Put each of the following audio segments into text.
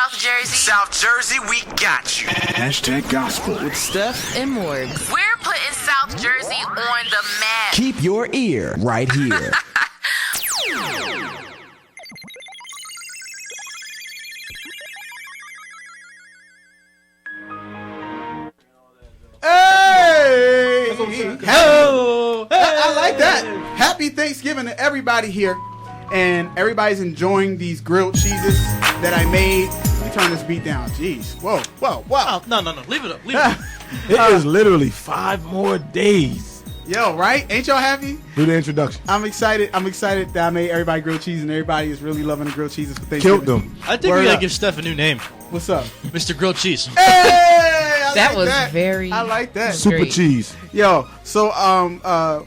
South Jersey? South Jersey, we got you. Hashtag gospel with Steff Morgz. We're putting South Jersey on the map. Keep your ear right here. Hey! Hello! I like that. Happy Thanksgiving to everybody here. And everybody's enjoying these grilled cheeses that I made. Let me turn this beat down. Jeez. Whoa. Oh, no. Leave it up. It is literally 5 more days. Yo, right? Ain't y'all happy? Do the introduction. I'm excited that I made everybody grilled cheese, and everybody is really loving the grilled cheeses for Thanksgiving. Killed them. I think we gotta give Steff a new name. What's up? Mr. Grilled Cheese. Hey! That was very. I like that. Super Great. cheese. Yo, so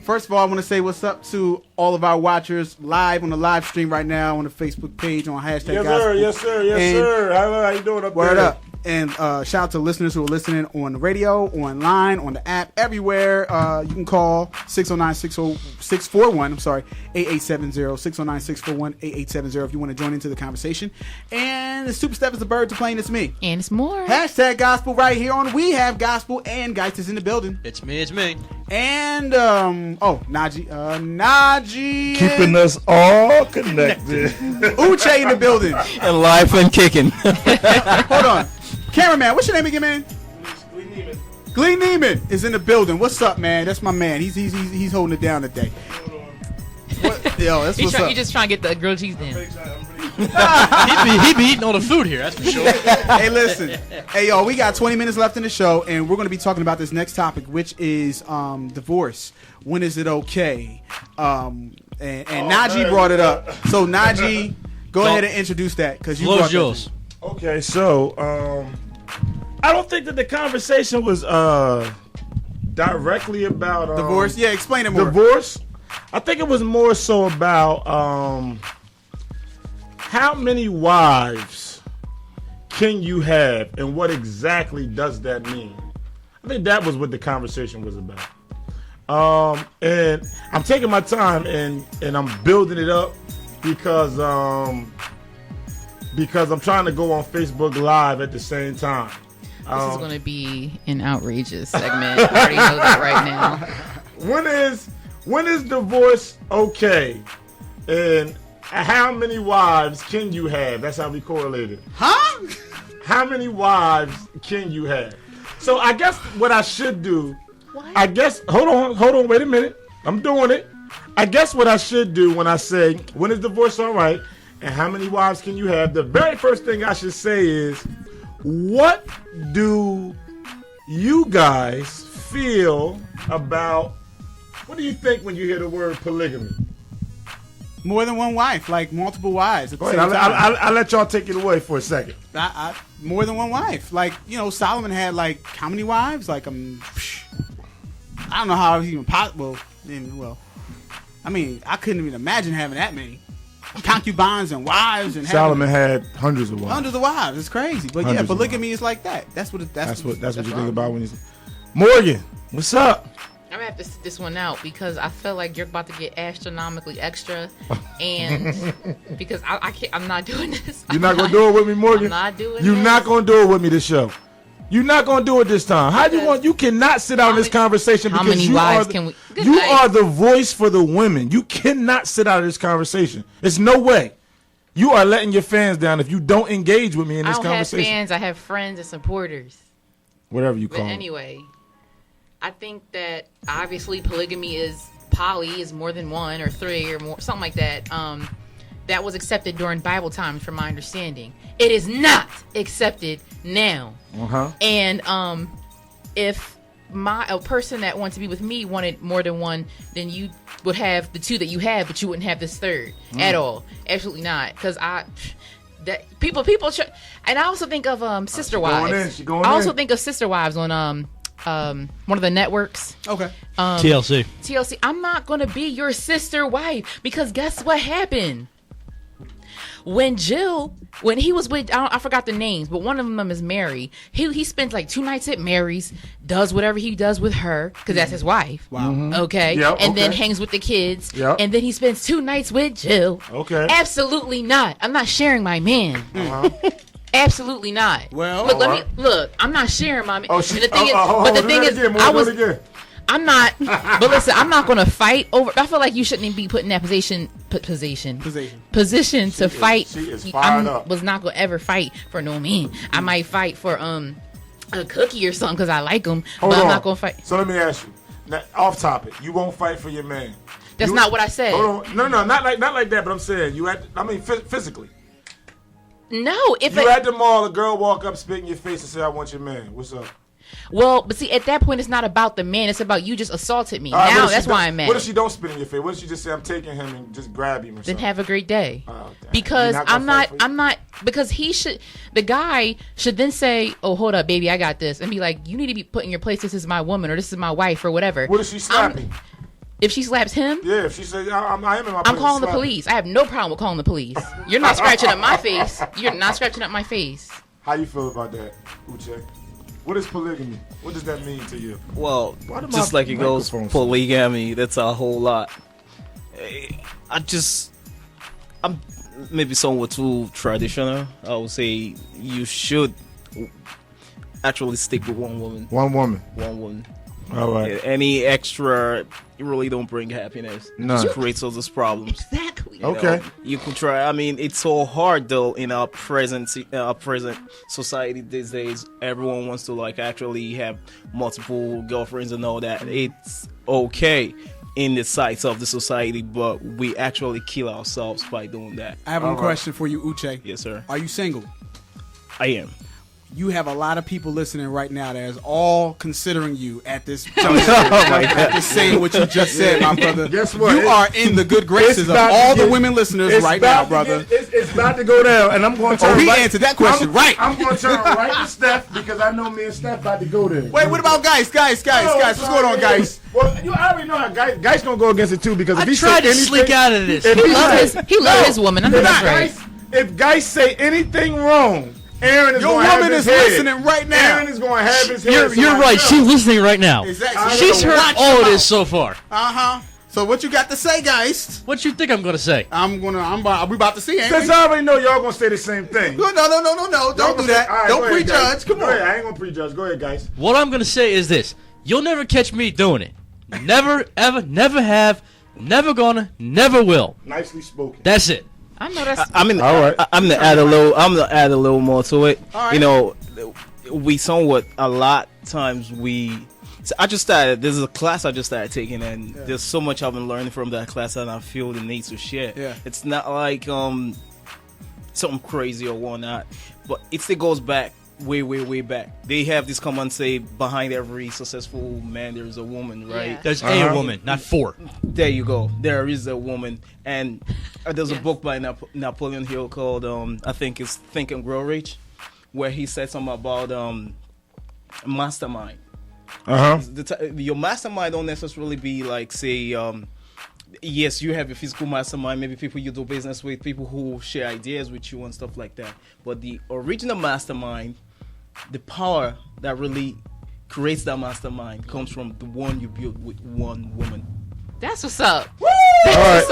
first of all, I want to say what's up to all of our watchers live on the live stream right now on the Facebook page on hashtag gospel. Yes, sir. How you doing up Word there? up. And shout out to listeners who are listening on the radio, online, on the app, everywhere. You can call 609-641, 8870, 609-641-8870 if you want to join into the conversation. And the Supa Steff is the bird to plane. It's me. And it's more. Hashtag gospel right here on We Have Gospel, and Geist is in the building. It's me. And Najee Keeping us all connected. Uche in the building. And live and kicking. Hold on. Cameraman, what's your name again, man? Glee Neiman is in the building. What's up, man? That's my man. He's holding it down today. Yo, that's what's up. He's just trying to get the grilled cheese in. He'd be eating all the food here, that's for sure. Hey, listen. Hey, yo, we got 20 minutes left in the show, and we're going to be talking about this next topic, which is divorce. When is it okay? And Najee brought it up. So, Najee, go ahead and introduce that, because you brought yours. Okay, so I don't think that the conversation was directly about divorce. Yeah, explain it more. Divorce. I think it was more so about how many wives can you have, and what exactly does that mean? I think that was what the conversation was about. And I'm taking my time and I'm building it up because I'm trying to go on Facebook Live at the same time. This is going to be an outrageous segment. I already know that right now. When is divorce okay? And how many wives can you have? That's how we correlated. Huh? How many wives can you have? So I guess what I should do, hold on, wait a minute. I'm doing it. I guess what I should do when I say, when is divorce all right? And how many wives can you have? The very first thing I should say is, what do you guys feel about, what do you think when you hear the word polygamy? More than one wife, like multiple wives at the Go same ahead, time. I'll let y'all take it away for a second. More than one wife. Like, Solomon had, like, how many wives? Like, I don't know how it was even possible. I mean, I couldn't even imagine having that many. Concubines and wives. And Solomon had hundreds of wives. Hundreds of wives. It's crazy. But Hundreds yeah, polygamy is like that. That's what you think about when you say. Morgan, what's up? I'm going to have to sit this one out because I feel like you're about to get astronomically extra. And because I'm not doing this. You're not going to do it with me, Morgan? I'm not doing You're this. not going to do it with me this show. You're not going to do it this time. How you want? You cannot sit out in this conversation how because many you wives are can we? you are the voice for the women. You cannot sit out of this conversation. There's no way. You are letting your fans down if you don't engage with me in this conversation. I don't have fans. I have friends and supporters. Whatever you call But them. anyway, I think that obviously polygamy is more than one or three or more, something like that. That was accepted during Bible times, from my understanding. It is not accepted now. And if a person that wants to be with me wanted more than one, then you would have the two that you have, but you wouldn't have this third at all. Absolutely not, because people. And I also think of sister wives. I also think of sister wives on one of the networks. Okay. TLC. I'm not gonna be your sister wife, because guess what happened? When he was with, I forgot the names, but one of them is Mary. He spends like 2 nights at Mary's, does whatever he does with her, because that's his wife. Wow. Okay. Yep, and then okay. hangs with the kids. Yep. And then he spends 2 nights with Jill. Okay. Absolutely not. I'm not sharing my man. Absolutely not. Well, look, look. I'm not sharing my. Oh, and the thing is, but the thing is, I'm not. But listen, I'm not gonna fight over. I feel like you shouldn't even be put in that position to fight. She is fired up. Was not gonna ever fight for no man. I might fight for a cookie or something because I like them, but I'm not gonna fight. So let me ask you, now, off topic. You won't fight for your man. That's not what I said. Hold on. No, not like that. But I'm saying physically. No, if you at the mall, a girl walk up, spit in your face, and say, "I want your man." What's up? Well, but see, at that point, it's not about the man. It's about you just assaulted me. Now that's why I'm mad. What if she don't spit in your face? What if she just say, "I'm taking him," and just grab him or something? Then have a great day. Because I'm not. Because the guy should then say, "Oh, hold up, baby, I got this," and be like, "You need to be put in your place. This is my woman, or this is my wife, or whatever." What if she slap him? If she slaps him? Yeah, if she says, I am in my place. I'm calling the police. I have no problem with calling the police. You're not scratching up my face. You're not scratching up my face. How you feel about that, Uche? What is polygamy? What does that mean to you? Well, just like it goes, polygamy, that's a whole lot. I'm maybe somewhat too traditional. I would say you should actually stick with one woman. One woman. All right. Yeah, any extra, you really don't bring happiness. No. It just creates all those problems. Exactly. Okay. You can try. I mean, it's so hard though in our present society these days. Everyone wants to actually have multiple girlfriends and all that. It's okay in the sights of the society, but we actually kill ourselves by doing that. I have one question for you, Uche. Yes, sir. Are you single? I am. You have a lot of people listening right now that is all considering you at this juncture. After saying what you just said, my brother. Guess what? You are in the good graces of all the women listeners right now, brother. It's about to go down, and I'm going to turn he answered that question right. I'm going to turn right to Steff because I know me and Steff about to go there. Wait, what about Geist? Guys, what's going on, Geist? Well, you already know how Geist going to go against it, too, because if he tried to slink out of this. He loves his woman. I know that's right. If Geist say anything wrong, Aaron is going to have his head. Your woman is listening right now. Aaron is going to have his head. You're right. She's listening right now. Exactly. She's heard all of this so far. So what you got to say, Geist? What you think I'm going to say? We about to see, ain't Since we? I already know y'all going to say the same thing. No. Don't do that. Right, don't prejudge. Come on. I ain't going to prejudge. Go ahead, guys. What I'm going to say is this. You'll never catch me doing it. Never, ever, never have, never gonna, never will. Nicely spoken. That's it. I know that's. I'm gonna add a little more to it. Right. You know, we somewhat a lot times we. So I just started. There's a class I just started taking, and there's so much I've been learning from that class, and I feel the need to share. Yeah. It's not like something crazy or whatnot, but it still goes back way back. They have this common say: behind every successful man, there is a woman, right? Yeah. There's A woman, not four. There you go. There is a woman, and there's a book by Napoleon Hill called I think it's Think and Grow Rich, where he said something about mastermind. Your mastermind don't necessarily be like, say, yes, you have your physical mastermind, maybe people you do business with, people who share ideas with you and stuff like that. But the original mastermind, the power that really creates that mastermind comes from the one you build with one woman. That's what's up. All right.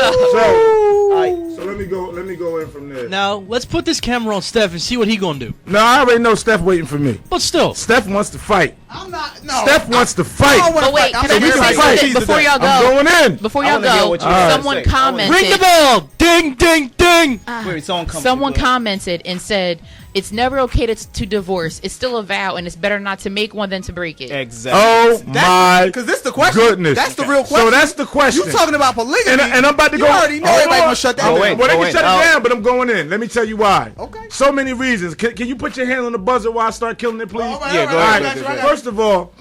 So let me go in from there. now let's put this camera on Steff and see what he gonna do. No, I already know Steff waiting for me. But still, Steff wants to fight. I'm not. No. Steff wants to fight. But wait, can I just say something before y'all go? I'm going in. Before I y'all wanna hear go, what you gotta someone say. commented. ring the bell, ding, ding, ding. Wait, Someone commented and said, "It's never okay to divorce. It's still a vow, and it's better not to make one than to break it." Exactly. Oh my Because this is the question. goodness. That's the real question. So that's the question. You talking about polygamy? And I'm about to You go. already know everybody gonna shut that Oh, down. wait. Well, they can shut it Oh. down, but I'm going in. Let me tell you why. Okay. So many reasons. Can you put your hand on the buzzer while I start killing it, please? All right, Yeah, all go right, ahead, all right, go First of all,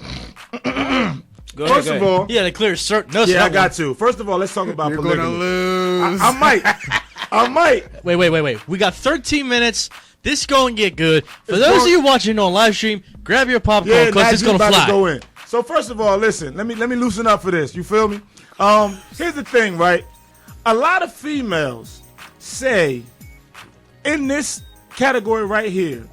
Go ahead. Yeah, to clear certain. yeah, I got to. First of all, let's talk about You're polygamy. gonna lose. I might. Wait. We got 13 minutes. This going to get good. For those of you watching on live stream, grab your popcorn Yeah, because it's Najee going to about fly. to go in. So first of all, listen. Let me loosen up for this. You feel me? Here's the thing, right? A lot of females say in this category right here.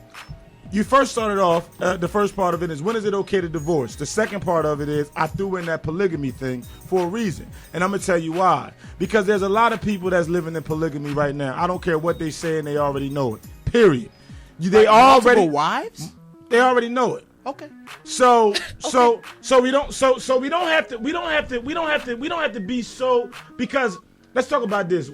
You first started off, the first part of it is, when is it okay to divorce? The second part of it is, I threw in that polygamy thing for a reason. And I'm going to tell you why. Because there's a lot of people that's living in polygamy right now. I don't care what they say, and they already know it. Period. They Multiple already wives. they already know it. Okay. So we don't have to be so, because let's talk about this.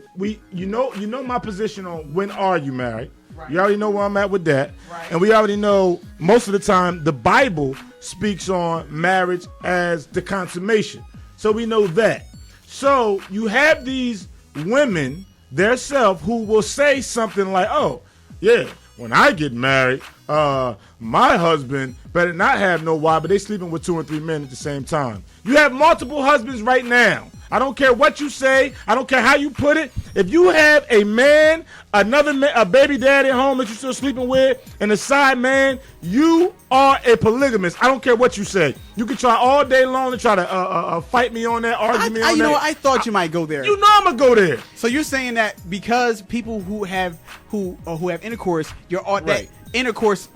You know my position on when are you married. Right. You already know where I'm at with that. Right. And we already know most of the time the Bible speaks on marriage as the consummation. So we know that. So you have these women themselves who will say something like, oh, yeah, when I get married, my husband better not have no wife, but they sleeping with 2 and 3 men at the same time. You have multiple husbands right now. I don't care what you say. I don't care how you put it. If you have a man, another man, a baby daddy at home that you're still sleeping with, and a side man, you are a polygamist. I don't care what you say. You can try all day long to try to fight me on that, argue me on that. You know what? I thought you might go there. You know I'm gonna go there. So you're saying that because people who have intercourse, that intercourse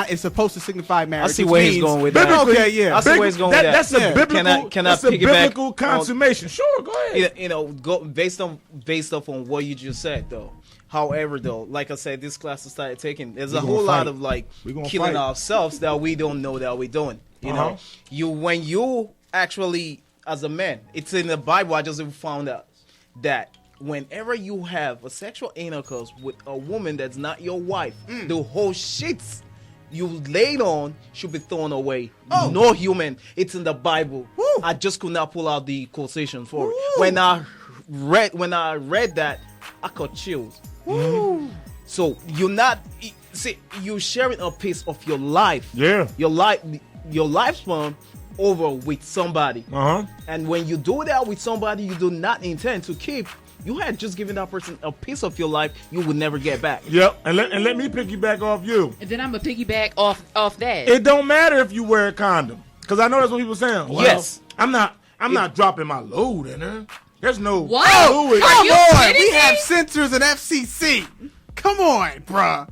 is supposed to signify marriage. I see where he's going with that. Okay, yeah. I see where he's going with that. That's a biblical. That's a biblical consummation. Sure, go ahead. Go based off on what you just said, though. However, though, like I said, this class started taking. There's a whole lot of killing ourselves that we don't know that we're doing. You know, when you actually, as a man, it's in the Bible. I just found out that whenever you have a sexual intercourse with a woman that's not your wife, the whole shits you laid on should be thrown away. Oh. No human. It's in the Bible. Woo. I just could not pull out the quotation for it. When I read that, I got chills. Mm-hmm. So you're sharing a piece of your life. Yeah. Your lifespan over with somebody. And when you do that with somebody you do not intend to keep, you had just given that person a piece of your life you would never get back. Yep, and let me piggyback off you. And then I'm going to piggyback off that. It don't matter if you wear a condom. Because I know that's what people saying. Well, yes. I'm not dropping my load in there. There's no what? fluid. Come on, we have censors and FCC. Come on, bruh.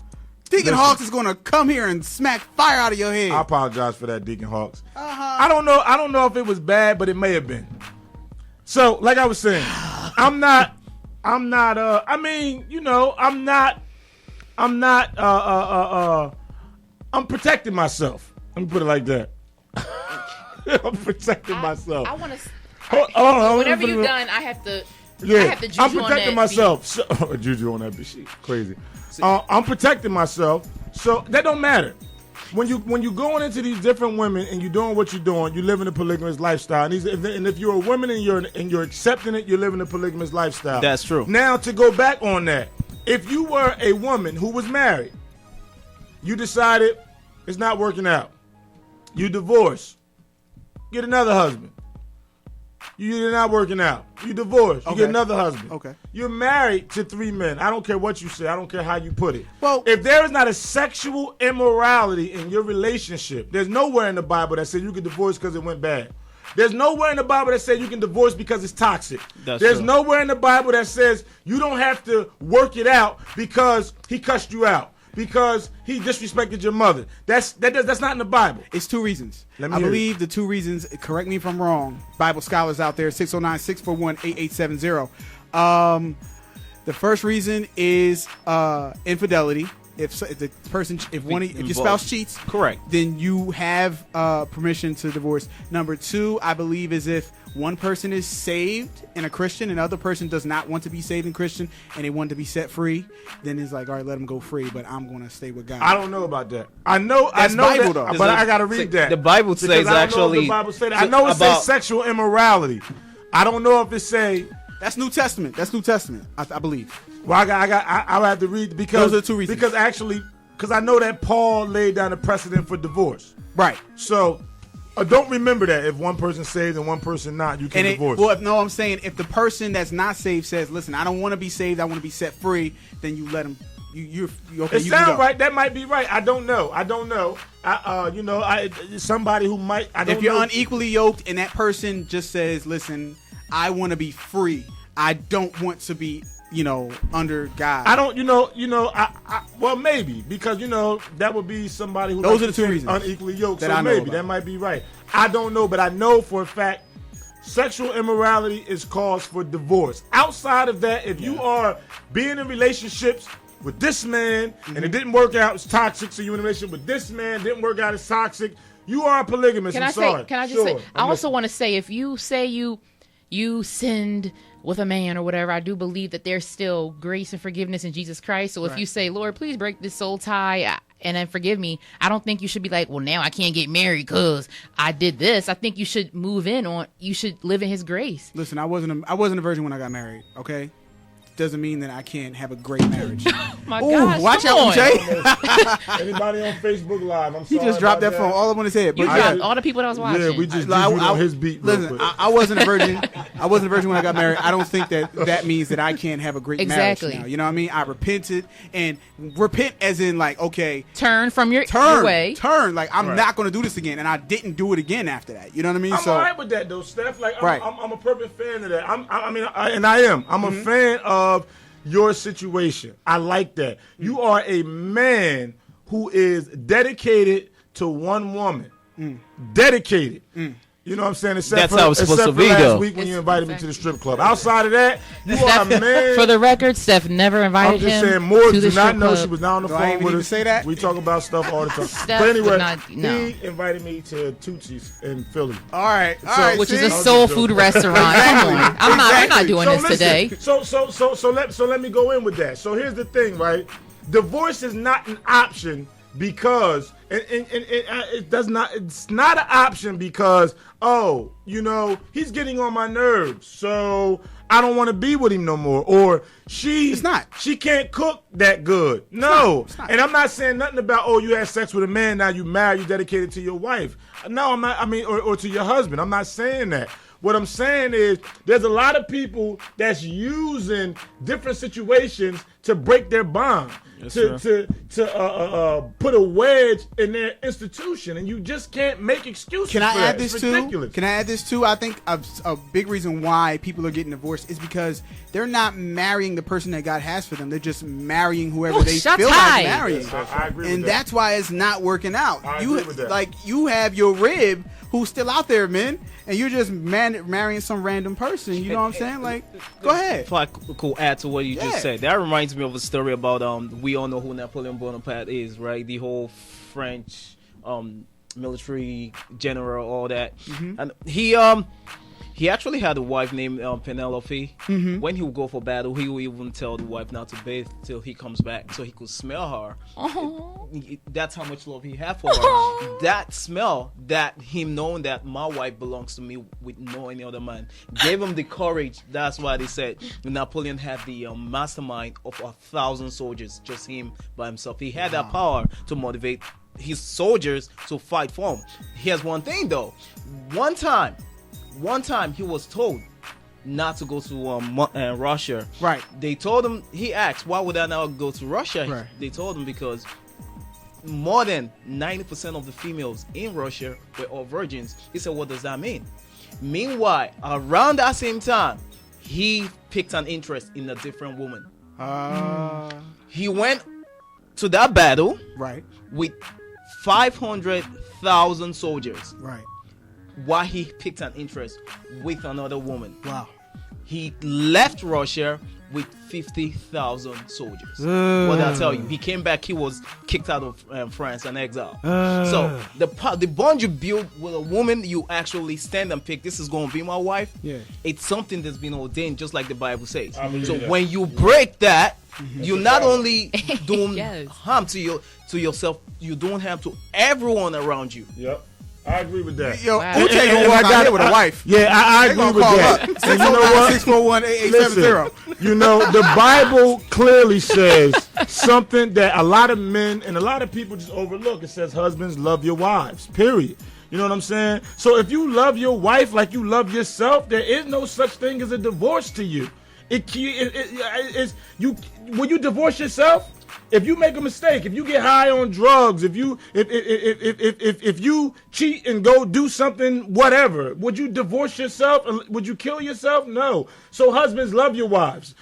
Deacon Hawks is going to come here and smack fire out of your head. I apologize for that, Deacon Hawks. I don't know if it was bad, but it may have been. So, like I was saying, I'm protecting myself. Let me put it like that. I'm protecting myself. I want to. Whenever you're done, I have to. Yeah, I have to juju I'm protecting on myself. So, juju on that bitch, she crazy. I'm protecting myself, so that don't matter. When you going into these different women and you're doing what you're doing, you live in a polygamous lifestyle. And if you're a woman and you're accepting it, you're living a polygamous lifestyle. That's true. Now to go back on that, if you were a woman who was married, you decided it's not working out, you divorce, get another husband. You're not working out. You divorce. You get another husband. Okay. You're married to 3 men. I don't care what you say. I don't care how you put it. Well, if there is not a sexual immorality in your relationship, there's nowhere in the Bible that says you can divorce because it went bad. There's nowhere in the Bible that says you can divorce because it's toxic. There's true. Nowhere in the Bible that says you don't have to work it out because he cussed you out, because he disrespected your mother. That's not in the Bible. It's 2 reasons. I believe the 2 reasons, correct me if I'm wrong, Bible scholars out there, 609-641-8870. The first reason is infidelity. If your spouse cheats, correct, then you have permission to divorce. Number 2, I believe, is if one person is saved and a Christian and the other person does not want to be saved and Christian and they want to be set free, then it's like, all right, let them go free, but I'm going to stay with God. I don't know about that. I know Bible, that, but I got to read that. The Bible says actually. I know it says sexual immorality. I don't know if it say. That's New Testament. I believe. Well, I have to read because those are 2 reasons. Because I know that Paul laid down a precedent for divorce. Right. So don't remember that if one person saved and one person not, you can divorce. I'm saying if the person that's not saved says, "Listen, I don't want to be saved. I want to be set free," then you let him. You're okay. It sounds right. That might be right. I don't know. Somebody who might. If you're unequally yoked and that person just says, "Listen, I want to be free. I don't want to be, under God." I don't, well, maybe because that would be somebody who. Those are the 2 reasons. Unequally yoked. So maybe that might be right. I don't know, but I know for a fact sexual immorality is cause for divorce. Outside of that, if you are being in relationships with this man, and it didn't work out, it's toxic, so you're in a relationship with this man, didn't work out, it's toxic, you are a polygamist. Can I'm I sorry. say? Can I just say? I also listening. want to say, if you say you sinned with a man or whatever, I do believe that there's still grace and forgiveness in Jesus Christ. So if you say, Lord, please break this soul tie and then forgive me, I don't think you should be like, well, now I can't get married because I did this. I think you should move in on. You should live in His grace. Listen, I wasn't a virgin when I got married. Okay, doesn't mean that I can't have a great marriage. My gosh, watch come out, on. Jay. Anybody on Facebook Live? I'm He sorry just dropped about that phone all up on his head. You But dropped all the people that was watching. Yeah, we just I- on his beat. real Listen, quick. I wasn't a virgin. I wasn't a virgin when I got married. I don't think that means that I can't have a great Exactly. marriage now. You know what I mean? I repented, and repent as in like, okay, turn from your way. turn. Like I'm not going to do this again, and I didn't do it again after that. You know what I mean? I'm So all right with that though, Steph. Like, Right. I'm a perfect fan of that. I am. I'm a fan of your situation. I like that. You are a man who is dedicated to one woman. Dedicated. You know what I'm saying? That's how it's supposed to be, last though. week when you invited me to the strip club. Outside of that, you are a man. For the record, Steff never invited I'm just him saying, Morgz to the did not strip know club. she was not on the Do I phone even with need us. to say that? We talk about stuff all the time. Steff But anyway, would not- no. he invited me to Tootsie's in Philly. all right, Which is see? a soul food restaurant. Come on, I'm not doing this listen, today. So let me go in with that. So here's the thing, right? Divorce is not an option because it's not an option because he's getting on my nerves, so I don't want to be with him no more, or she can't cook that good. No. It's not. And I'm not saying nothing about you had sex with a man, now you married, you dedicated to your wife. No, I'm not. I mean, or to your husband. I'm not saying that. What I'm saying is there's a lot of people that's using different situations to break their bond, to put a wedge in their institution, and you just can't make excuses. Can I for add that. this It's too? ridiculous. Can I add this too? I think a big reason why people are getting divorced is because they're not marrying the person that God has for them. They're just marrying whoever they shots feel high. like marrying. I agree with And that. that's why it's not working out. I You agree with that. like you have your rib who's still out there, man, and you're just marrying some random person. You know what I'm saying? Like, go ahead. If I could add to what you Yeah. just said, that reminds me of a story about we all know who Napoleon Bonaparte is, right? The whole French military general, all that, and he actually had a wife named Penelope. When he would go for battle, he would even tell the wife not to bathe till he comes back, so he could smell her. That's how much love he had for her. That smell, that him knowing that my wife belongs to me with no any other man, gave him the courage. That's why they said Napoleon had the mastermind of 1,000 soldiers, just him by himself. He had that power to motivate his soldiers to fight for him. He has one thing though. One time he was told not to go to Russia. Right. They told him, he asked, why would I now go to Russia? Right. They told him because more than 90% of the females in Russia were all virgins. He said, what does that mean? Meanwhile, around that same time, he picked an interest in a different woman. He went to that battle Right. with 500,000 soldiers. Right. Why he picked an interest with another woman. Wow. He left Russia with 50,000 soldiers. What did I tell you? He came back, he was kicked out of France and exiled. So the bond you build with a woman, you actually stand and pick, this is going to be my wife. Yeah. It's something that's been ordained, just like the Bible says. I believe So that. when you break that, you not only doing Yes. harm to yourself, you're doing harm to everyone around you. Yep. I agree with that. Yo, Wow. Uche And gonna walk I out got- here with a wife. Yeah, I They agree gonna with call that. up. And you know what? 649-8870. Listen, the Bible clearly says something that a lot of men and a lot of people just overlook. It says, husbands, love your wives, period. You know what I'm saying? So if you love your wife like you love yourself, there is no such thing as a divorce to you. Will you divorce yourself? If you make a mistake, if you get high on drugs, if you cheat and go do something, whatever, would you divorce yourself? Would you kill yourself? No. So husbands, love your wives.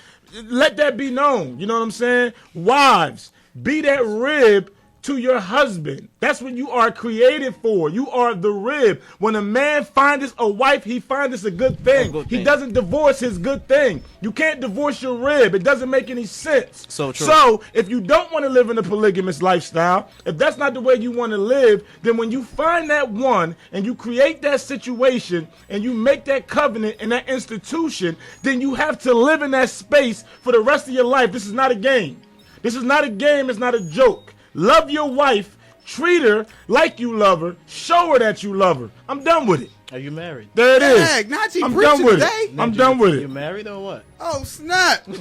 Let that be known. You know what I'm saying? Wives, be that rib to your husband. That's what you are created for. You are the rib. When a man finds a wife, he finds a good thing. He doesn't divorce his good thing. You can't divorce your rib. It doesn't make any sense. So true. So if you don't want to live in a polygamous lifestyle, if that's not the way you want to live, then when you find that one and you create that situation and you make that covenant and that institution, then you have to live in that space for the rest of your life. This is not a game. This is not a game. It's not a joke. Love your wife. Treat her like you love her. Show her that you love her. I'm done with it. Are you married? There it is. Dang, Najee I'm preaching done with today. it. I'm done with You it. married or what? Oh snap! I'm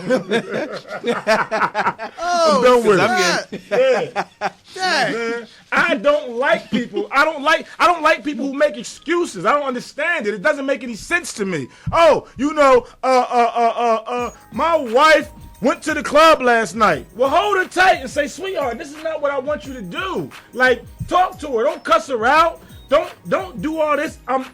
done with it. Yeah. Dang. Man, I don't like people. I don't like people who make excuses. I don't understand it. It doesn't make any sense to me. Oh, my wife went to the club last night. Well, hold her tight and say, sweetheart, this is not what I want you to do. Like, talk to her. Don't cuss her out. Don't do all this. I'm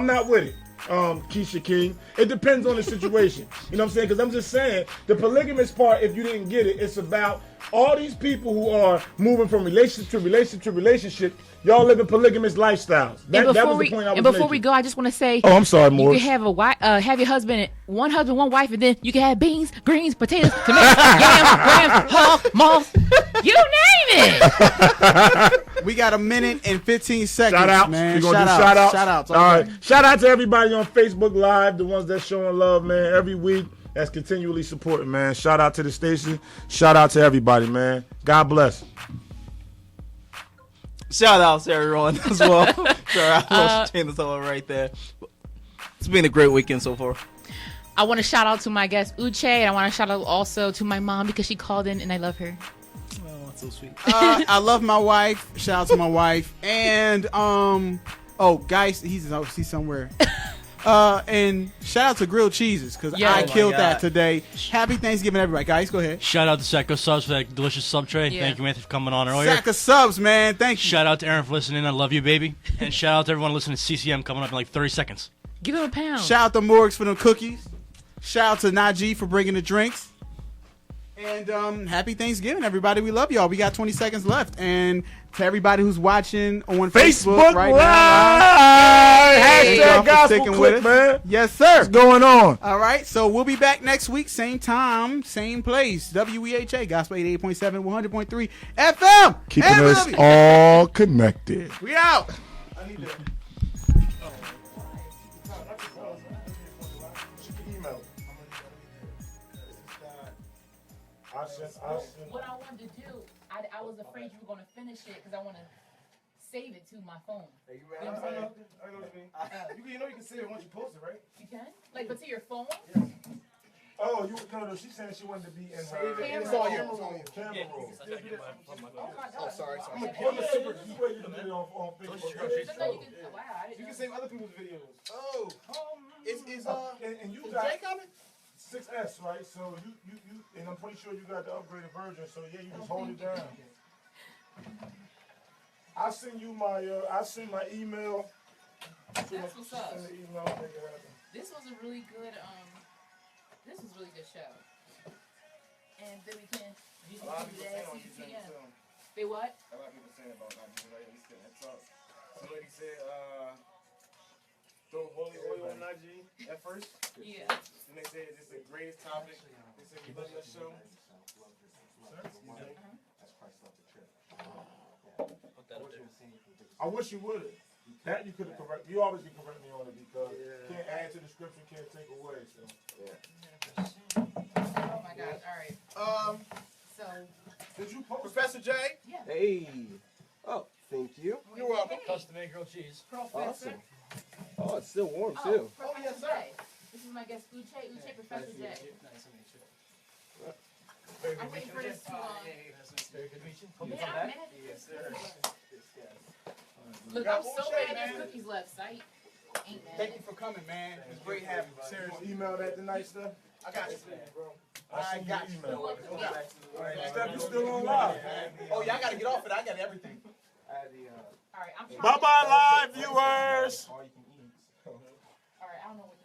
not with it. Keisha King. It depends on the situation. You know what I'm saying? Because I'm just saying, the polygamous part, if you didn't get it, it's about all these people who are moving from relationship to relationship to relationship. Y'all live in polygamous lifestyles. That was the point I was before we making. go, I just want to say, Oh, I'm sorry, you Morris. can have have your husband, one husband, one wife, and then you can have beans, greens, potatoes, tomatoes, yams, grams, hog, moss, you name it. We got a minute and 15 seconds, Shout out, man. We're gonna do shout outs. Shout outs. All right. Shout out to everybody on Facebook Live, the ones that's showing love, man, every week. That's continually supporting, man. Shout out to the station. Shout out to everybody, man. God bless. Shout out to everyone as well. Shout out to Chain right there. It's been a great weekend so far. I want to shout out to my guest Uche, and I want to shout out also to my mom because she called in and I love her. Oh, that's so sweet. I love my wife. Shout out to my wife. And Geist, he's somewhere. And shout out to grilled cheeses because Yeah. I Oh my killed God. that today. Happy Thanksgiving, everybody. Guys, go ahead. Shout out to Sacco Subs for that delicious sub tray. Yeah. Thank you, Anthony, for coming on earlier. Sack of subs, man. Thank you. Shout out to Aaron for listening. I love you, baby. And shout out to everyone listening to CCM coming up in like 30 seconds. Give him a pound. Shout out to Morgz for them cookies. Shout out to Najee for bringing the drinks. And happy Thanksgiving, everybody. We love y'all. We got 20 seconds left. And to everybody who's watching on Facebook right Live. now, thank y'all Hashtag for gospel sticking clip, with us. man. Yes, sir. What's going on? All right, so we'll be back next week, same time, same place. WEHA, Gospel 88.7, 100.3 FM. Keeping And we us love you. all connected. We out. What I wanted to do, I was afraid you were going to finish it because I want to save it to my phone. You know what I'm saying? You know you can save it once you post it, right? You can? Like, but to your phone? Oh, no, she's saying she wanted to be in her Camera roll. camera roll. Oh, my God. sorry. You can get it on Facebook. Wow, I didn't know. save other people's videos. Oh, And you is got Jay coming? 6S, right? So you and I'm pretty sure you got the upgraded version. So yeah, you just hold it down. I'll send you my email. That's what's up. Send the email, make it happen. This was a really good, show. And then we can use it at CTM. They what? A lot of people saying about Najee, like, we sitting and talk. Somebody said, throw holy oil on Najee at first. Yeah. And they said it's the greatest topic. They said we love your show. I wish you would have. That you could have correct. You always can correct me on it because can't add to the scripture, can't take away. So. Oh my gosh. All right. So. Did you post? Professor J. Yeah. Hey. Oh, thank you. You're welcome. Custom made grilled cheese. Awesome. Oh, it's still warm Oh, too. Professor yes, sir. J. This is my guest, Uche, Professor J. I'm waiting for this to Very good to meet you. Man, I'm mad. Yes, sir. Look, I'm so mad there's cookies left. So I ain't mad. Thank you for coming, man. It's great having you. Seriously. Email that tonight, Steph. I got you, bro. I got you. What cookies? Steph, you still on live? Oh, yeah, I got to get off it. I got everything. All right, I'm trying. Bye bye, live viewers. All right, I don't know what.